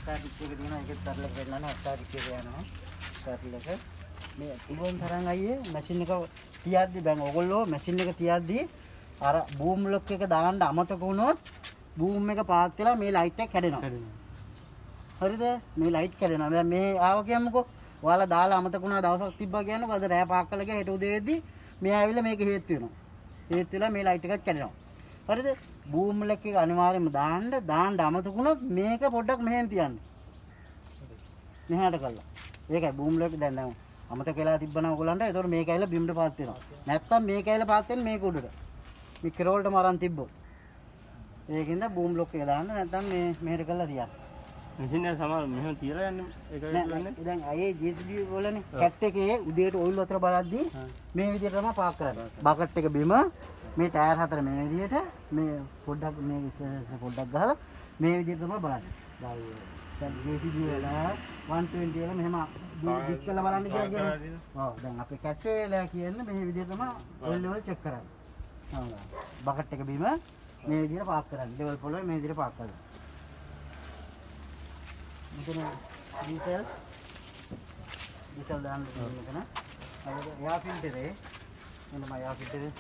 Static එක තියෙනවා. ඒකෙත් තරල කරනවා. ස්ටැටික් එක යනවා. තරල එක මේ පුළුවන් තරම් අයියේ මැෂින් එක තියද්දි බං ඔයගොල්ලෝ මැෂින් එක තියද්දි අර බූම් ලොක් එක දාන්න අමතක වුණොත් බූම් එක පාත් වෙලා මේ ලයිට් එක කැඩෙනවා. හරිද? මේ ලයිට් කැඩෙනවා. දැන් මේ ආව කියමුකෝ. ඔයාලා දාලා අමතක වුණා දවසක් තිබ්බා කියන්නකො. අද රෑ පාක් කළා ගියා හෙට උදේ වෙද්දි මේ ආවිල්ලා මේක හේතු වෙනවා. හේතු වෙලා මේ ලයිට් එකත් කැඩෙනවා. හරිද? බූම් ලොක් එක අනිවාර්යයෙන්ම දාන්න අමතක වුණොත් මේක පොඩ්ඩක් මෙහෙන් තියන්න. මෙහාට කළා. ඒකයි බූම් ලොක් දැන් අමතක වෙලා තිබ්බනම් ඔයගොල්ලන්ට ඒතකොට මේක ඇවිල්ලා බිම්ට පාත් වෙනවා. නැත්තම් මේක ඇවිල්ලා පාත් වෙන්නේ මේක උඩට. මේ කෙරවලට මරන් තිබ්බොත්. ඒකින්ද බූම් ලොක් එක දාන්න නැත්තම් මේ මෙහෙට කරලා තියන්න. මැෂින් එක සමහර මෙහෙම තියලා යන්නේ ඒක වෙන්නේ. දැන් අයේ JCB වලනේ කැට් එකේ උදේට ඔයිල් වතුර බලද්දී මේ විදිහට තමයි පාක් කරන්නේ. බකට් එක බිම මේ ටයර් හතර මේ විදිහට මේ පොඩ්ඩක් මේ පොඩ්ඩක් ගහලා මේ විදිහට තමයි බලන්නේ. දැන් JCB වල 120 වල මෙහෙම දික් කරලා බලන්න කියලා කියන්නේ. ඔව් දැන් අපේ කැට් වල කියන්නේ මේ විදිහට තමයි ඔයිල් ලෙවල් චෙක් කරන්නේ. හා බකට් එක බිම මේ විදිහට පාක් කරන්නේ. ලෙවල් පොළවේ මේ විදිහට පාක් කරනවා. මෙතන ඩීසල් දාන්න මෙතන. අර එයා ෆිල්ටරේ එන්න මම එයා ෆිල්ටරේ